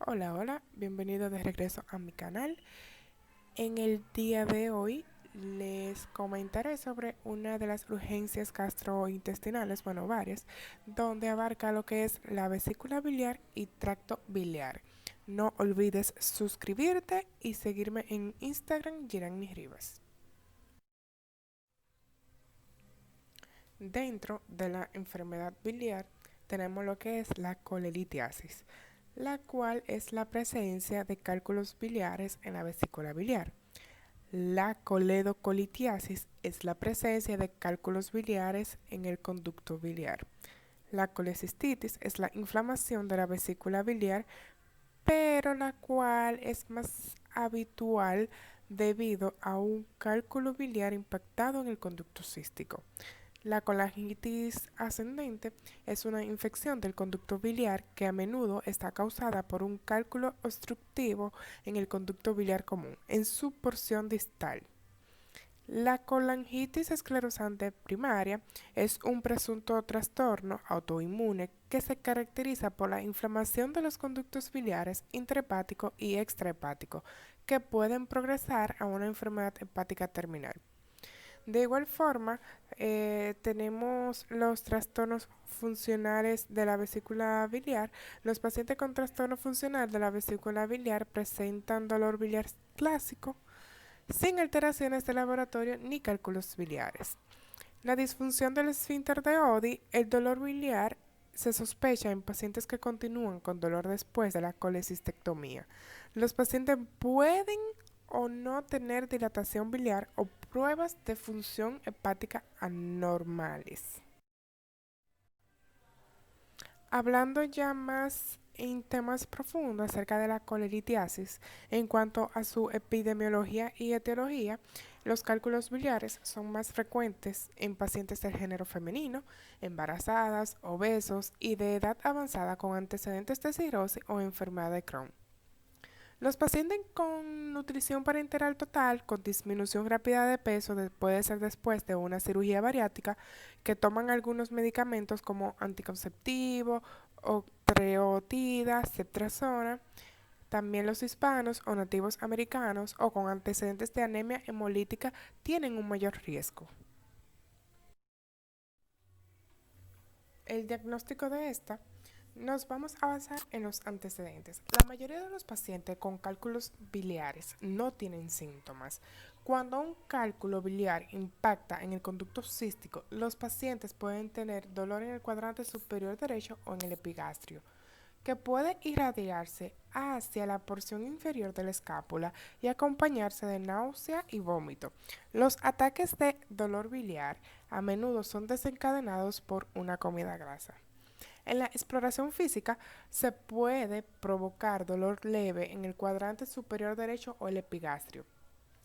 Hola, hola, bienvenido de regreso a mi canal. En el día de hoy les comentaré sobre una de las urgencias gastrointestinales, bueno, varias, donde abarca lo que es la vesícula biliar y tracto biliar. No olvides suscribirte y seguirme en Instagram, Girani Rivas. Dentro de la enfermedad biliar tenemos lo que es la colelitiasis, la cual es la presencia de cálculos biliares en la vesícula biliar. La coledocolitiasis es la presencia de cálculos biliares en el conducto biliar. La colecistitis es la inflamación de la vesícula biliar, pero la cual es más habitual debido a un cálculo biliar impactado en el conducto cístico. La colangitis ascendente es una infección del conducto biliar que a menudo está causada por un cálculo obstructivo en el conducto biliar común, en su porción distal. La colangitis esclerosante primaria es un presunto trastorno autoinmune que se caracteriza por la inflamación de los conductos biliares intrahepático y extrahepático, que pueden progresar a una enfermedad hepática terminal. De igual forma, tenemos los trastornos funcionales de la vesícula biliar. Los pacientes con trastorno funcional de la vesícula biliar presentan dolor biliar clásico, sin alteraciones de laboratorio ni cálculos biliares. La disfunción del esfínter de Oddi, el dolor biliar se sospecha en pacientes que continúan con dolor después de la colecistectomía. Los pacientes pueden o no tener dilatación biliar o pruebas de función hepática anormales. Hablando ya más en temas profundos acerca de la coleritiasis, en cuanto a su epidemiología y etiología, los cálculos biliares son más frecuentes en pacientes del género femenino, embarazadas, obesos y de edad avanzada con antecedentes de cirrosis o enfermedad de Crohn. Los pacientes con nutrición parenteral total, con disminución rápida de peso, puede ser después de una cirugía bariátrica, que toman algunos medicamentos como anticonceptivo, octreotida, cetrazona. También los hispanos o nativos americanos o con antecedentes de anemia hemolítica tienen un mayor riesgo. El diagnóstico de esta nos vamos a basar en los antecedentes. La mayoría de los pacientes con cálculos biliares no tienen síntomas. Cuando un cálculo biliar impacta en el conducto cístico, los pacientes pueden tener dolor en el cuadrante superior derecho o en el epigastrio, que puede irradiarse hacia la porción inferior de la escápula y acompañarse de náusea y vómito. Los ataques de dolor biliar a menudo son desencadenados por una comida grasa. En la exploración física se puede provocar dolor leve en el cuadrante superior derecho o el epigastrio.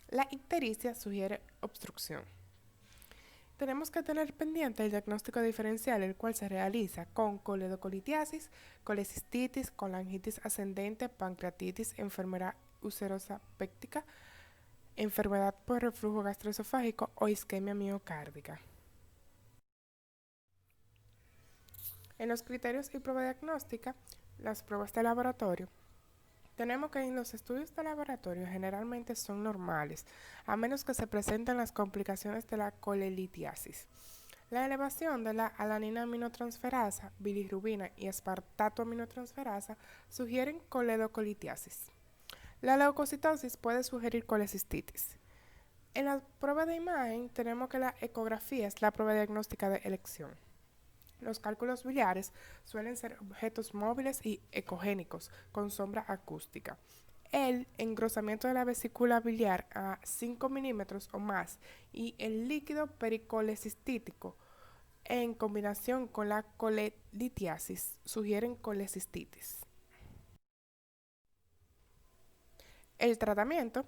La ictericia sugiere obstrucción. Tenemos que tener pendiente el diagnóstico diferencial, el cual se realiza con coledocolitiasis, colecistitis, colangitis ascendente, pancreatitis, enfermedad ulcerosa péptica, enfermedad por reflujo gastroesofágico o isquemia miocárdica. En los criterios y prueba diagnóstica, las pruebas de laboratorio, tenemos que en los estudios de laboratorio generalmente son normales, a menos que se presenten las complicaciones de la colelitiasis. La elevación de la alanina aminotransferasa, bilirrubina y aspartato aminotransferasa sugieren coledocolitiasis. La leucocitosis puede sugerir colecistitis. En la prueba de imagen tenemos que la ecografía es la prueba diagnóstica de elección. Los cálculos biliares suelen ser objetos móviles y ecogénicos con sombra acústica. El engrosamiento de la vesícula biliar a 5 milímetros o más y el líquido pericolecistítico en combinación con la colelitiasis sugieren colecistitis. El tratamiento.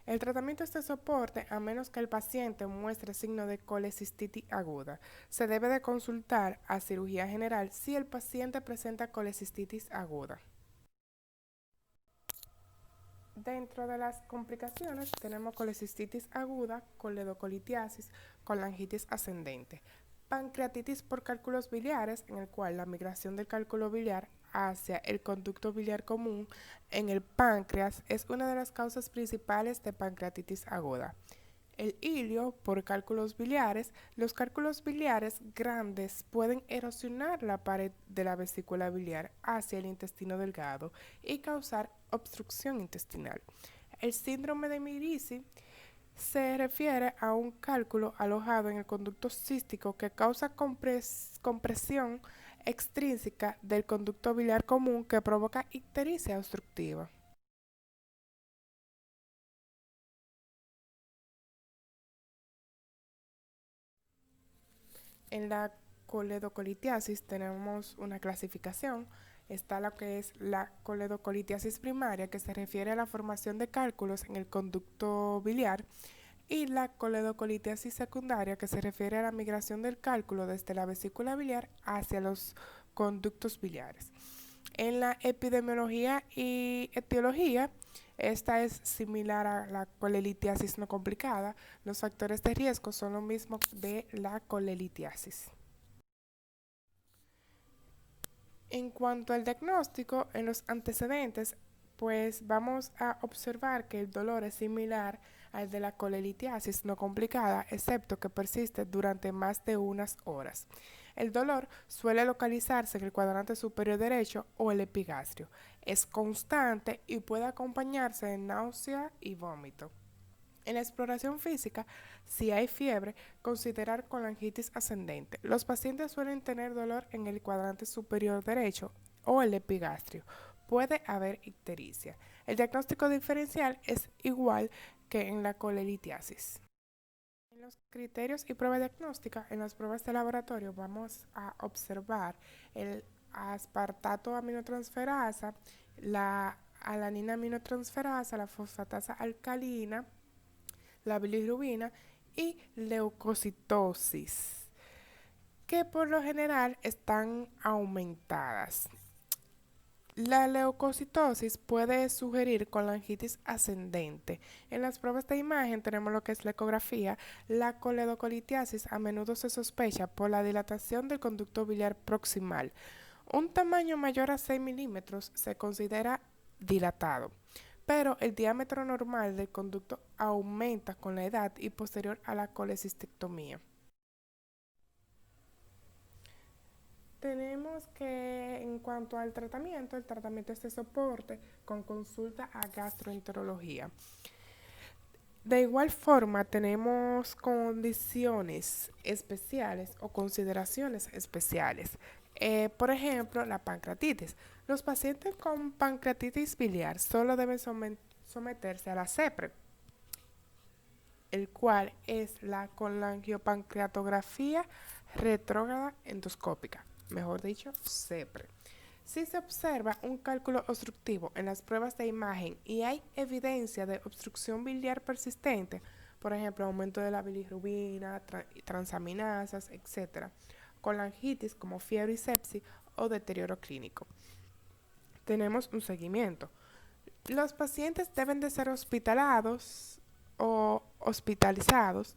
El tratamiento es de soporte a menos que el paciente muestre signo de colecistitis aguda. Se debe de consultar a cirugía general si el paciente presenta colecistitis aguda. Dentro de las complicaciones tenemos colecistitis aguda, coledocolitiasis, colangitis ascendente, pancreatitis por cálculos biliares, en el cual la migración del cálculo biliar hacia el conducto biliar común en el páncreas es una de las causas principales de pancreatitis aguda. El hilio por cálculos biliares. Los cálculos biliares grandes pueden erosionar la pared de la vesícula biliar hacia el intestino delgado y causar obstrucción intestinal. El síndrome de Mirici se refiere a un cálculo alojado en el conducto cístico que causa compresión extrínseca del conducto biliar común que provoca ictericia obstructiva. En la coledocolitiasis tenemos una clasificación. Está lo que es la coledocolitiasis primaria, que se refiere a la formación de cálculos en el conducto biliar, y la coledocolitiasis secundaria, que se refiere a la migración del cálculo desde la vesícula biliar hacia los conductos biliares. En la epidemiología y etiología, esta es similar a la colelitiasis no complicada. Los factores de riesgo son los mismos de la colelitiasis. En cuanto al diagnóstico, en los antecedentes, pues vamos a observar que el dolor es similar al de la colelitiasis no complicada, excepto que persiste durante más de unas horas. El dolor suele localizarse en el cuadrante superior derecho o el epigastrio. Es constante y puede acompañarse de náusea y vómito. En la exploración física, si hay fiebre, considerar colangitis ascendente. Los pacientes suelen tener dolor en el cuadrante superior derecho o el epigastrio. Puede haber ictericia. El diagnóstico diferencial es igual que en la colelitiasis. En los criterios y pruebas diagnósticas, en las pruebas de laboratorio vamos a observar el aspartato aminotransferasa, la alanina aminotransferasa, la fosfatasa alcalina, la bilirrubina y leucocitosis, que por lo general están aumentadas. La leucocitosis puede sugerir colangitis ascendente. En las pruebas de imagen tenemos lo que es la ecografía. La coledocolitiasis a menudo se sospecha por la dilatación del conducto biliar proximal. Un tamaño mayor a 6 milímetros se considera dilatado, pero el diámetro normal del conducto aumenta con la edad y posterior a la colecistectomía. Tenemos que, en cuanto al tratamiento, el tratamiento es de soporte con consulta a gastroenterología. De igual forma, tenemos condiciones especiales o consideraciones especiales. Por ejemplo, la pancreatitis. Los pacientes con pancreatitis biliar solo deben someterse a la CEPRE, el cual es la colangiopancreatografía retrógrada endoscópica, mejor dicho, CEPRE. Si se observa un cálculo obstructivo en las pruebas de imagen y hay evidencia de obstrucción biliar persistente, por ejemplo, aumento de la bilirrubina, transaminasas, etc., colangitis como fiebre y sepsis o deterioro clínico, tenemos un seguimiento. Los pacientes deben de ser hospitalados o hospitalizados.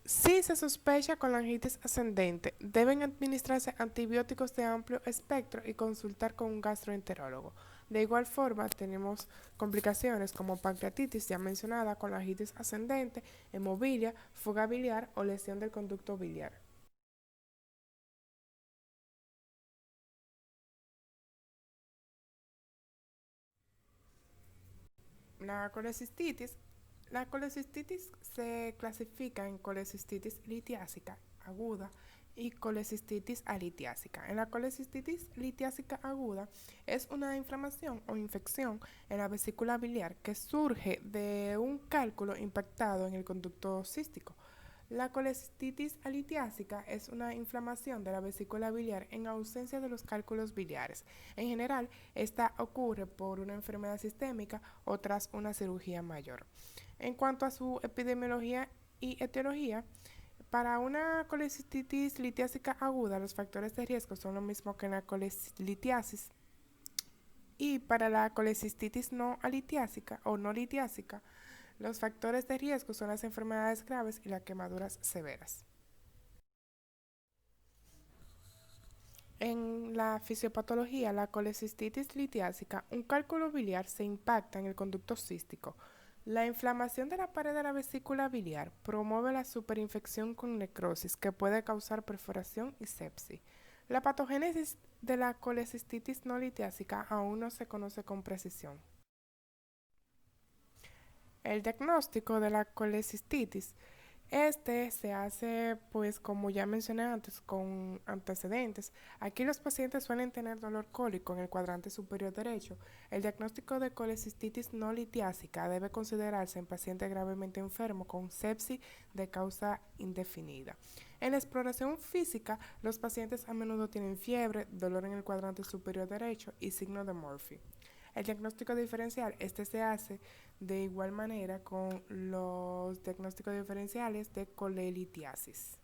Si se sospecha colangitis ascendente, deben administrarse antibióticos de amplio espectro y consultar con un gastroenterólogo. De igual forma, tenemos complicaciones como pancreatitis ya mencionada, colangitis ascendente, hemofilia, fuga biliar o lesión del conducto biliar. La colecistitis. La colecistitis se clasifica en colecistitis litiásica aguda y colecistitis alitiásica. En la colecistitis litiásica aguda es una inflamación o infección en la vesícula biliar que surge de un cálculo impactado en el conducto cístico. La colecistitis alitiásica es una inflamación de la vesícula biliar en ausencia de los cálculos biliares. En general, esta ocurre por una enfermedad sistémica o tras una cirugía mayor. En cuanto a su epidemiología y etiología, para una colecistitis litiásica aguda, los factores de riesgo son los mismos que en la colelitiasis. Y para la colecistitis no alitiásica o no litiásica, los factores de riesgo son las enfermedades graves y las quemaduras severas. En la fisiopatología, la colecistitis litiásica, un cálculo biliar se impacta en el conducto cístico. La inflamación de la pared de la vesícula biliar promueve la superinfección con necrosis que puede causar perforación y sepsis. La patogénesis de la colecistitis no litiásica aún no se conoce con precisión. El diagnóstico de la colecistitis se hace, pues, como ya mencioné antes, con antecedentes. Aquí los pacientes suelen tener dolor cólico en el cuadrante superior derecho. El diagnóstico de colecistitis no litiásica debe considerarse en paciente gravemente enfermo con sepsis de causa indefinida. En la exploración física, los pacientes a menudo tienen fiebre, dolor en el cuadrante superior derecho y signo de Murphy. El diagnóstico diferencial, se hace de igual manera con los diagnósticos diferenciales de colelitiasis.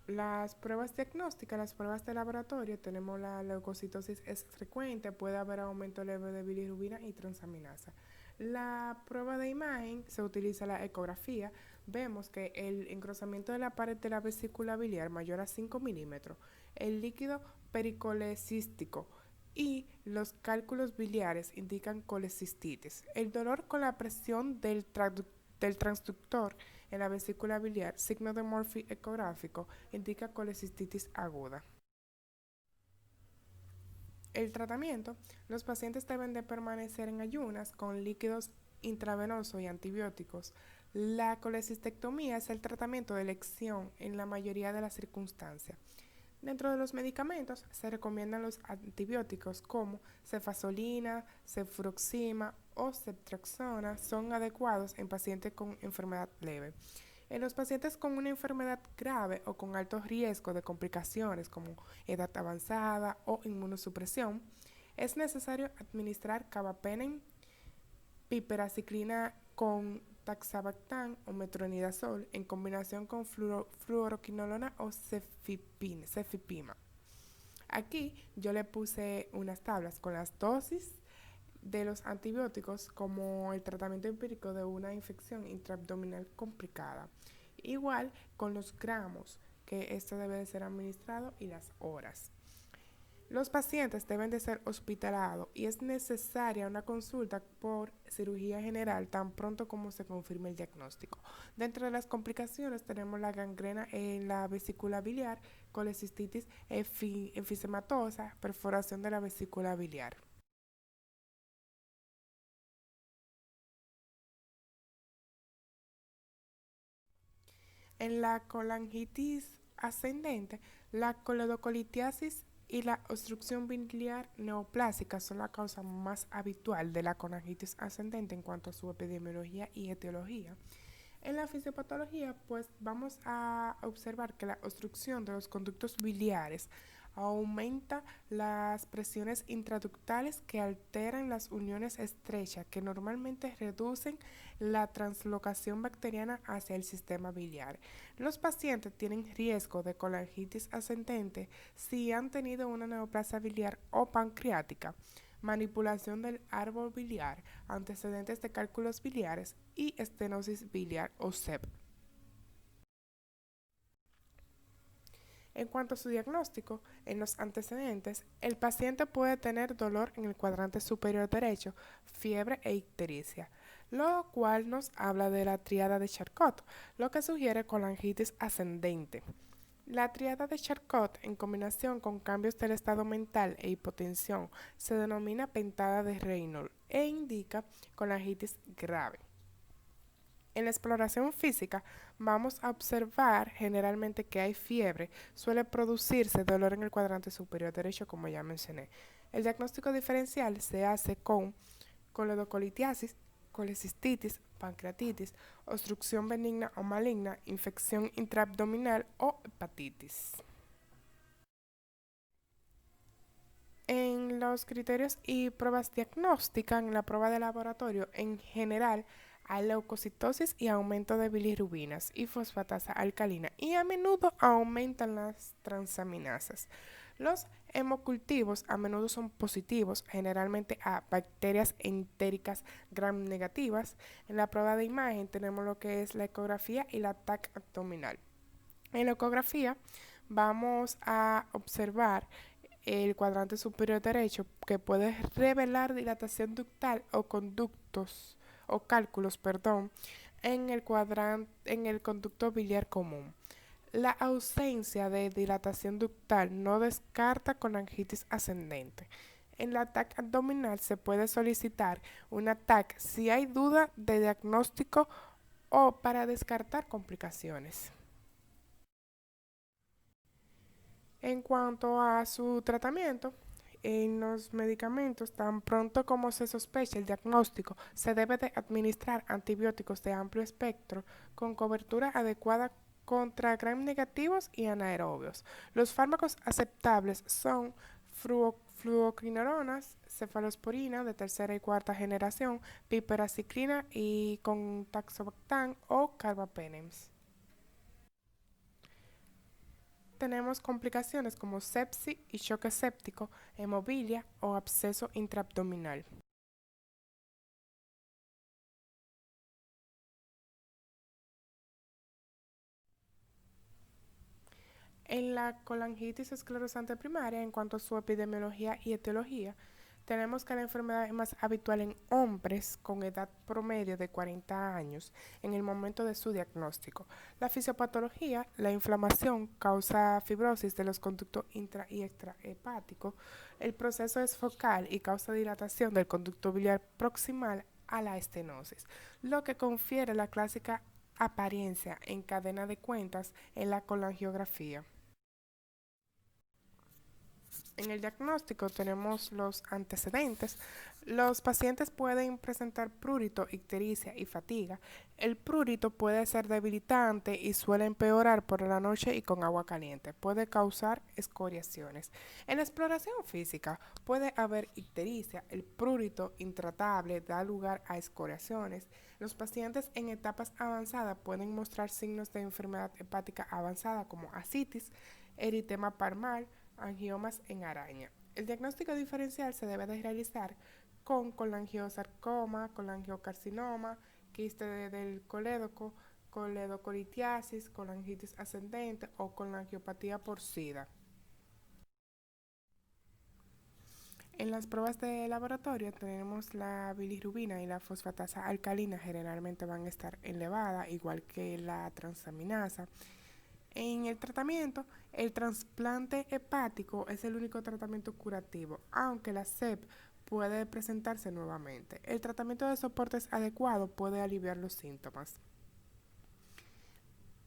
Las pruebas diagnósticas, las pruebas de laboratorio, tenemos la leucocitosis es frecuente, puede haber aumento leve de bilirrubina y transaminasa. La prueba de imagen se utiliza la ecografía. Vemos que el engrosamiento de la pared de la vesícula biliar mayor a 5 milímetros, el líquido pericolecístico y los cálculos biliares indican colecistitis. El dolor con la presión del transductor en la vesícula biliar, signo de Murphy ecográfico, indica colecistitis aguda. El tratamiento, los pacientes deben de permanecer en ayunas con líquidos intravenosos y antibióticos. La colecistectomía es el tratamiento de elección en la mayoría de las circunstancias. Dentro de los medicamentos se recomiendan los antibióticos como cefazolina, cefuroxima o ceftriaxona, son adecuados en pacientes con enfermedad leve. En los pacientes con una enfermedad grave o con alto riesgo de complicaciones como edad avanzada o inmunosupresión, es necesario administrar carbapenem, piperaciclina con taxabactam o metronidazol en combinación con fluoroquinolona o cefipima. Aquí yo le puse unas tablas con las dosis de los antibióticos como el tratamiento empírico de una infección intraabdominal complicada. Igual con los gramos que esto debe de ser administrado y las horas. Los pacientes deben de ser hospitalados y es necesaria una consulta por cirugía general tan pronto como se confirme el diagnóstico. Dentro de las complicaciones tenemos la gangrena en la vesícula biliar, colecistitis enfisematosa, perforación de la vesícula biliar. En la colangitis ascendente, la coledocolitiasis y la obstrucción biliar neoplásica son la causa más habitual de la colangitis ascendente en cuanto a su epidemiología y etiología. En la fisiopatología, pues vamos a observar que la obstrucción de los conductos biliares aumenta las presiones intraductales que alteran las uniones estrechas que normalmente reducen la translocación bacteriana hacia el sistema biliar. Los pacientes tienen riesgo de colangitis ascendente si han tenido una neoplasia biliar o pancreática, manipulación del árbol biliar, antecedentes de cálculos biliares y estenosis biliar o SEB. En cuanto a su diagnóstico, en los antecedentes, el paciente puede tener dolor en el cuadrante superior derecho, fiebre e ictericia, lo cual nos habla de la tríada de Charcot, lo que sugiere colangitis ascendente. La tríada de Charcot, en combinación con cambios del estado mental e hipotensión, se denomina pentada de Reynolds e indica colangitis grave. En la exploración física vamos a observar generalmente que hay fiebre, suele producirse dolor en el cuadrante superior derecho como ya mencioné. El diagnóstico diferencial se hace con coledocolitiasis, colecistitis, pancreatitis, obstrucción benigna o maligna, infección intraabdominal o hepatitis. En los criterios y pruebas diagnósticas, en la prueba de laboratorio, en general, hay leucocitosis y aumento de bilirrubinas y fosfatasa alcalina y a menudo aumentan las transaminasas. Los hemocultivos a menudo son positivos, generalmente a bacterias entéricas gram negativas. En la prueba de imagen tenemos lo que es la ecografía y la TAC abdominal. En la ecografía vamos a observar el cuadrante superior derecho que puede revelar dilatación ductal o conductos o cálculos, perdón, en el conducto biliar común. La ausencia de dilatación ductal no descarta colangitis ascendente. En la TAC abdominal se puede solicitar una TAC si hay duda de diagnóstico o para descartar complicaciones. En cuanto a su tratamiento, en los medicamentos, tan pronto como se sospeche el diagnóstico, se debe de administrar antibióticos de amplio espectro con cobertura adecuada contra gram negativos y anaerobios. Los fármacos aceptables son fluoquinolonas, cefalosporina de tercera y cuarta generación, piperaciclina y con taxobactam o carbapenems. Tenemos complicaciones como sepsis y choque séptico, hemofilia o absceso intraabdominal. En la colangitis esclerosante primaria, en cuanto a su epidemiología y etiología, tenemos que la enfermedad es más habitual en hombres con edad promedio de 40 años en el momento de su diagnóstico. La fisiopatología, la inflamación causa fibrosis de los conductos intra y extrahepáticos. El proceso es focal y causa dilatación del conducto biliar proximal a la estenosis, lo que confiere la clásica apariencia en cadena de cuentas en la colangiografía. En el diagnóstico tenemos los antecedentes. Los pacientes pueden presentar prurito, ictericia y fatiga. El prurito puede ser debilitante y suele empeorar por la noche y con agua caliente. Puede causar escoriaciones. En la exploración física puede haber ictericia. El prurito intratable da lugar a escoriaciones. Los pacientes en etapas avanzadas pueden mostrar signos de enfermedad hepática avanzada como ascitis, eritema palmar, angiomas en araña. El diagnóstico diferencial se debe de realizar con colangiosarcoma, colangiocarcinoma, quiste del colédoco, coledocolitiasis, colangitis ascendente o colangiopatía porcida. En las pruebas de laboratorio tenemos la bilirrubina y la fosfatasa alcalina generalmente van a estar elevadas, igual que la transaminasa. En el tratamiento, el trasplante hepático es el único tratamiento curativo, aunque la CEP puede presentarse nuevamente. El tratamiento de soportes adecuado puede aliviar los síntomas.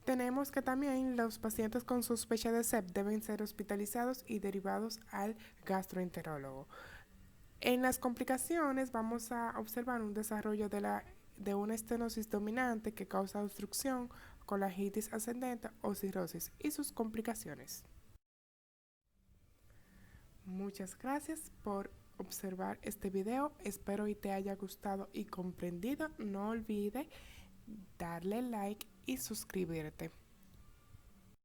Tenemos que también los pacientes con sospecha de CEP deben ser hospitalizados y derivados al gastroenterólogo. En las complicaciones vamos a observar un desarrollo de una estenosis dominante que causa obstrucción, colangitis ascendente o cirrosis y sus complicaciones. Muchas gracias por observar este video. Espero y te haya gustado y comprendido. No olvides darle like y suscribirte.